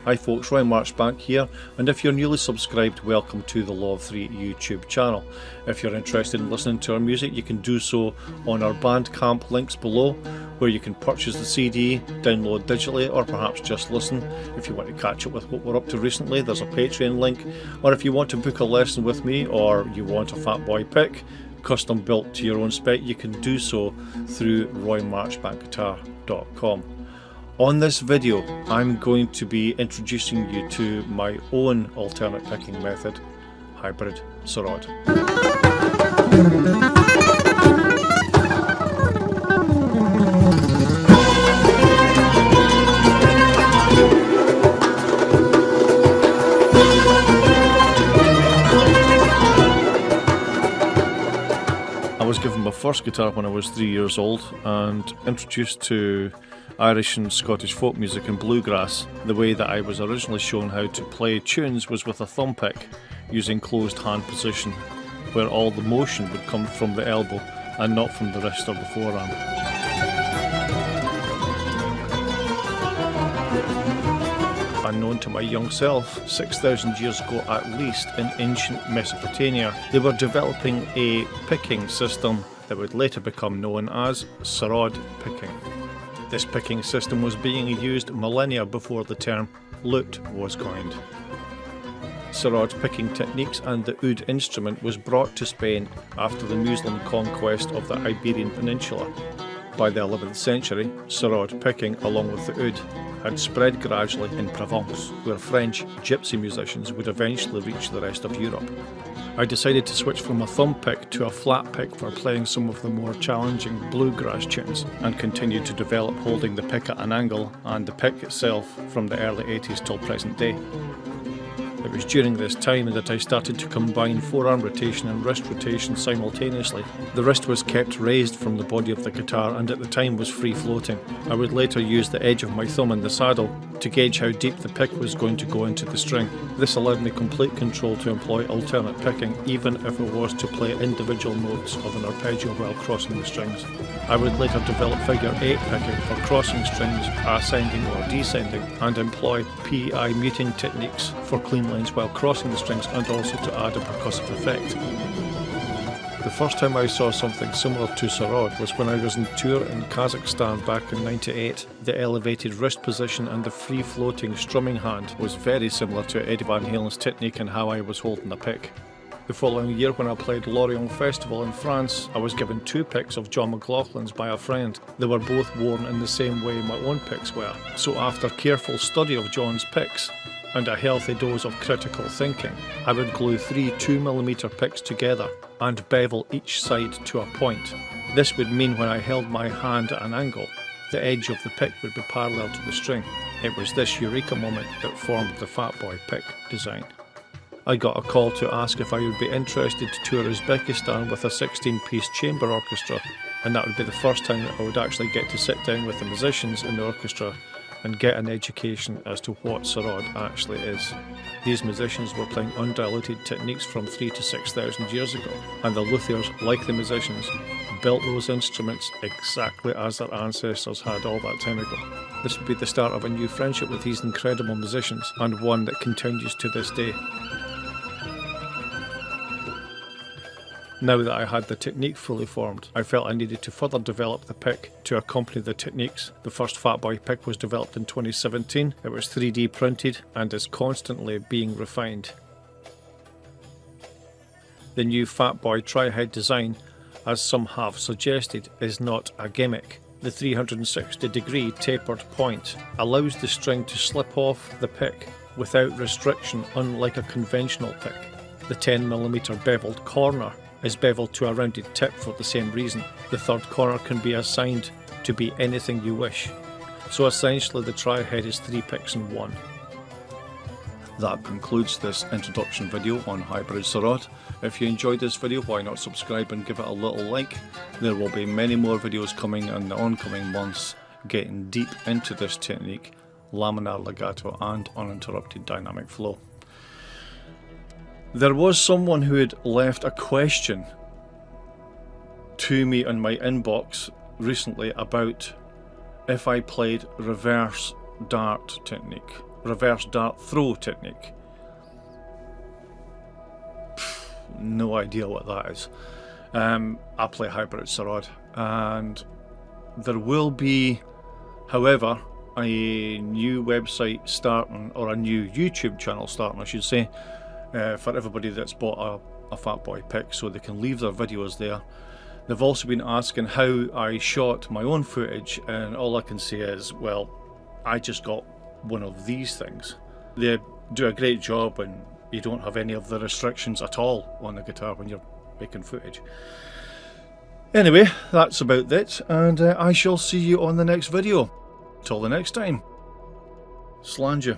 Hi folks, RoyMarchbank here, and if you're newly subscribed, welcome to the Law of Three YouTube channel. If you're interested in listening to our music, you can do so on our Bandcamp links below, where you can purchase the CD, download digitally, or perhaps just listen. If you want to catch up with what we're up to recently, there's a Patreon link, or if you want to book a lesson with me, or you want a Fat Boy pick, custom built to your own spec, you can do so through RoyMarchbankGuitar.com. On this video, I'm going to be introducing you to my own alternate picking method, hybrid Sarod. I was given my first guitar when I was 3 years old and introduced to Irish and Scottish folk music and bluegrass. The way that I was originally shown how to play tunes was with a thumb pick, using closed hand position, where all the motion would come from the elbow and not from the wrist or the forearm. Unknown to my young self, 6,000 years ago at least, in ancient Mesopotamia, they were developing a picking system that would later become known as Sarod picking. This picking system was being used millennia before the term lute was coined. Sarod picking techniques and the oud instrument was brought to Spain after the Muslim conquest of the Iberian Peninsula. By the 11th century, Sarod picking, along with the oud, had spread gradually in Provence, where French gypsy musicians would eventually reach the rest of Europe. I decided to switch from a thumb pick to a flat pick for playing some of the more challenging bluegrass tunes, and continued to develop holding the pick at an angle and the pick itself from the early 80s till present day. It was during this time that I started to combine forearm rotation and wrist rotation simultaneously. The wrist was kept raised from the body of the guitar and at the time was free floating. I would later use the edge of my thumb in the saddle to gauge how deep the pick was going to go into the string. This allowed me complete control to employ alternate picking, even if it was to play individual notes of an arpeggio while crossing the strings. I would later develop figure 8 picking for crossing strings, ascending or descending, and employ PI muting techniques for clean lines while crossing the strings, and also to add a percussive effect. The first time I saw something similar to Sarod was when I was on tour in Kazakhstan back in '98. The elevated wrist position and the free-floating strumming hand was very similar to Eddie Van Halen's technique and how I was holding the pick. The following year, when I played Lorient Festival in France, I was given 2 picks of John McLaughlin's by a friend. They were both worn in the same way my own picks were. So after careful study of John's picks, and a healthy dose of critical thinking, I would glue 3 2mm picks together and bevel each side to a point. This would mean when I held my hand at an angle, the edge of the pick would be parallel to the string. It was this eureka moment that formed the Fat Boy pick design. I got a call to ask if I would be interested to tour Uzbekistan with a 16-piece chamber orchestra, and that would be the first time that I would actually get to sit down with the musicians in the orchestra and get an education as to what Sarod actually is. These musicians were playing undiluted techniques from 3,000 to 6,000 years ago, and the luthiers, like the musicians, built those instruments exactly as their ancestors had all that time ago. This would be the start of a new friendship with these incredible musicians, and one that continues to this day. Now that I had the technique fully formed, I felt I needed to further develop the pick to accompany the techniques. The first Fat Boy pick was developed in 2017. It was 3D printed and is constantly being refined. The new Fat Boy tri-head design, as some have suggested, is not a gimmick. The 360-degree tapered point allows the string to slip off the pick without restriction, unlike a conventional pick. The 10mm beveled corner is beveled to a rounded tip for the same reason. The third corner can be assigned to be anything you wish. So essentially the tri-head is 3 picks in one. That concludes this introduction video on hybrid Sarod. If you enjoyed this video, why not subscribe and give it a little like. There will be many more videos coming in the oncoming months getting deep into this technique, laminar legato and uninterrupted dynamic flow. There was someone who had left a question to me in my inbox recently about if I played reverse dart technique. reverse dart throw technique. No idea what that is. I play hybrid Sarod, and there will be, however, a new website starting, or a new YouTube channel starting I should say, for everybody that's bought a Fat Boy pick, so they can leave their videos there. They've also been asking how I shot my own footage, and all I can say is, well, I just got one of these things. They do a great job, and you don't have any of the restrictions at all on the guitar when you're making footage. Anyway, that's about it, and I shall see you on the next video. Till the next time, Slàinte.